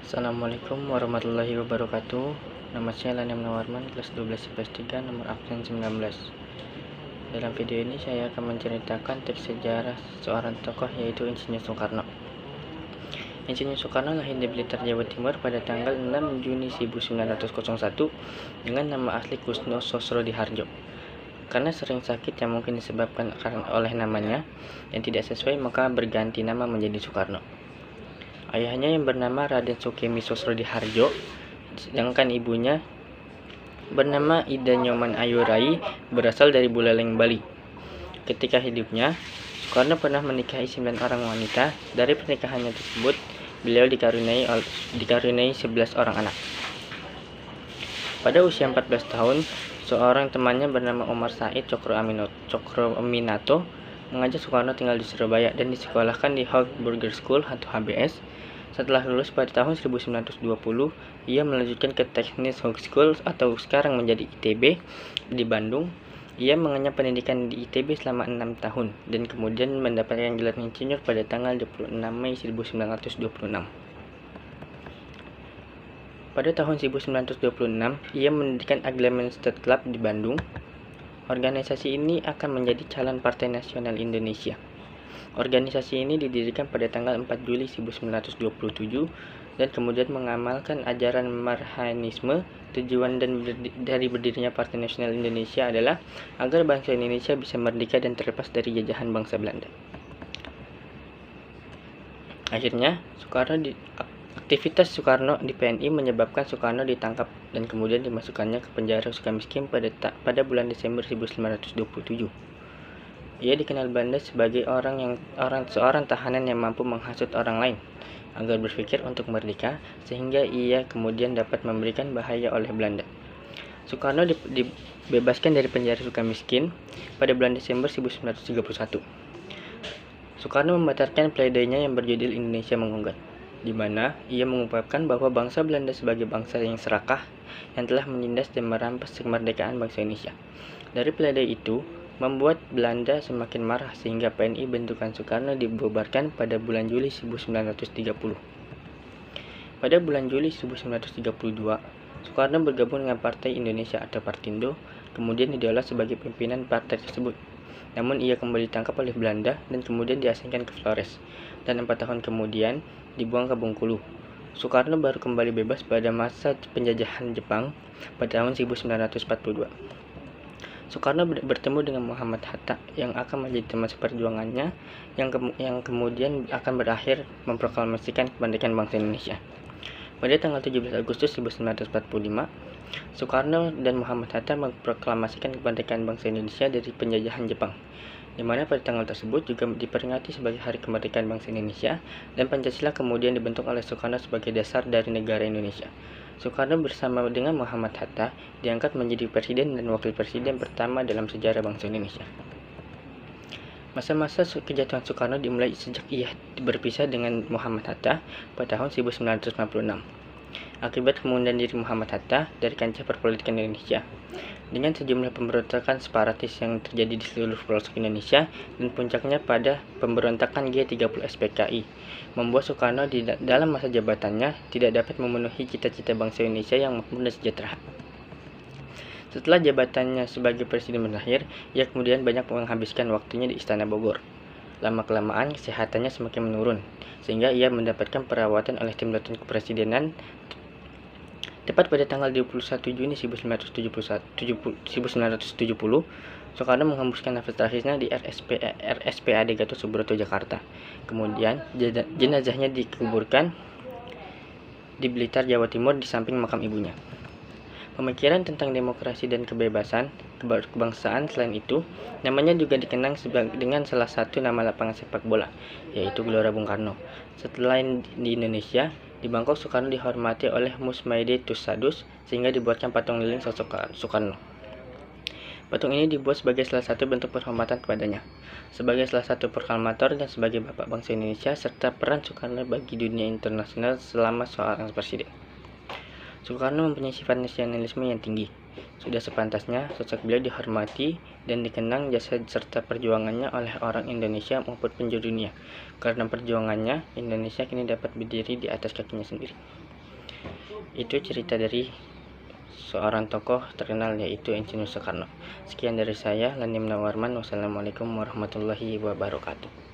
Assalamualaikum warahmatullahi wabarakatuh. Nama saya Lani Warman, kelas 12 IPS 3, nomor absen 19. Dalam video ini saya akan menceritakan tips sejarah seorang tokoh, yaitu Insinyur Soekarno. Insinyur Soekarno lahir di Blitar, Jawa Timur pada tanggal 6 Juni 1901 dengan nama asli Kusno Sosrodihardjo. Karena sering sakit yang mungkin disebabkan oleh namanya yang tidak sesuai, maka berganti nama menjadi Soekarno. Ayahnya yang bernama Raden Sukemi Sosrodihardjo, sedangkan ibunya bernama Ida Nyoman Ayurai, berasal dari Buleleng, Bali. Ketika hidupnya, Soekarno pernah menikahi 9 orang wanita. Dari pernikahannya tersebut, beliau dikaruniai 11 orang anak. Pada usia 14 tahun, seorang temannya bernama Omar Said Cokroaminato mengajak Soekarno tinggal di Surabaya dan disekolahkan di Hague Burger School atau HBS. Setelah lulus pada tahun 1920, ia melanjutkan ke Teknis Hague School atau sekarang menjadi ITB di Bandung. Ia mengenyam pendidikan di ITB selama 6 tahun dan kemudian mendapatkan gelar insinyur pada tanggal 26 Mei 1926. Pada tahun 1926, ia mendirikan Aglemenstad Club di Bandung. Organisasi ini akan menjadi calon Partai Nasional Indonesia. Organisasi ini didirikan pada tanggal 4 Juli 1927 dan kemudian mengamalkan ajaran Marhanisme. Tujuan dari berdirinya Partai Nasional Indonesia adalah agar bangsa Indonesia bisa merdeka dan terlepas dari jajahan bangsa Belanda. Akhirnya, aktivitas Soekarno di PNI menyebabkan Soekarno ditangkap dan kemudian dimasukkannya ke penjara Sukamiskin pada bulan Desember 1927. Ia dikenal Belanda sebagai seorang tahanan yang mampu menghasut orang lain agar berpikir untuk merdeka, sehingga ia kemudian dapat memberikan bahaya oleh Belanda. Soekarno dibebaskan dari penjara Sukamiskin pada bulan Desember 1931. Soekarno membatalkan pledoi-nya yang berjudul Indonesia Menggugat, di mana ia mengungkapkan bahwa bangsa Belanda sebagai bangsa yang serakah yang telah menindas dan merampas kemerdekaan bangsa Indonesia. Dari pledoi itu membuat Belanda semakin marah sehingga PNI bentukan Soekarno dibubarkan pada bulan Juli 1930. Pada bulan Juli 1932, Soekarno bergabung dengan Partai Indonesia atau Partindo, kemudian didaulat sebagai pimpinan partai tersebut. Namun ia kembali ditangkap oleh Belanda dan kemudian diasingkan ke Flores, dan 4 tahun kemudian dibuang ke Bengkulu. Soekarno baru kembali bebas pada masa penjajahan Jepang pada tahun 1942. Soekarno bertemu dengan Muhammad Hatta yang akan menjadi teman seperjuangannya yang kemudian akan berakhir memproklamasikan kemerdekaan bangsa Indonesia. Pada tanggal 17 Agustus 1945, Soekarno dan Muhammad Hatta memproklamasikan kemerdekaan bangsa Indonesia dari penjajahan Jepang, di mana pada tanggal tersebut juga diperingati sebagai Hari Kemerdekaan Bangsa Indonesia, dan Pancasila kemudian dibentuk oleh Soekarno sebagai dasar dari negara Indonesia. Soekarno bersama dengan Muhammad Hatta diangkat menjadi presiden dan wakil presiden pertama dalam sejarah bangsa Indonesia. Masa-masa kejatuhan Soekarno dimulai sejak ia berpisah dengan Muhammad Hatta pada tahun 1996. Akibat kemunduran diri Muhammad Hatta dari kancah perpolitikan Indonesia, dengan sejumlah pemberontakan separatis yang terjadi di seluruh pelosok Indonesia dan puncaknya pada pemberontakan G30 SPKI, membuat Soekarno dalam masa jabatannya tidak dapat memenuhi cita-cita bangsa Indonesia yang makmur dan sejahtera. Setelah jabatannya sebagai presiden berakhir, ia kemudian banyak menghabiskan waktunya di Istana Bogor. Lama-kelamaan kesehatannya semakin menurun, sehingga ia mendapatkan perawatan oleh tim latihan kepresidenan. Tepat pada tanggal 21 Juni 1970, Soekarno menghembuskan nafas terakhirnya di RSPAD Gatot Subroto, Jakarta. Kemudian jenazahnya dikuburkan di Blitar, Jawa Timur, di samping makam ibunya. Pemikiran tentang demokrasi dan kebebasan kebangsaan selain itu, namanya juga dikenang dengan salah satu nama lapangan sepak bola, yaitu Gelora Bung Karno. Setelah di Indonesia, di Bangkok, Soekarno dihormati oleh Musmaide Tussadus sehingga dibuatkan patung lilin sosok Soekarno. Patung ini dibuat sebagai salah satu bentuk penghormatan kepadanya, sebagai salah satu proklamator dan sebagai bapak bangsa Indonesia, serta peran Soekarno bagi dunia internasional selama seorang presiden. Soekarno mempunyai sifat nasionalisme yang tinggi. Sudah sepantasnya sosok beliau dihormati dan dikenang jasa serta perjuangannya oleh orang Indonesia maupun penjuru dunia. Karena perjuangannya, Indonesia kini dapat berdiri di atas kakinya sendiri. Itu cerita dari seorang tokoh terkenal yaitu Insinyur Soekarno. Sekian dari saya, Lani Munawwarman. Wassalamualaikum warahmatullahi wabarakatuh.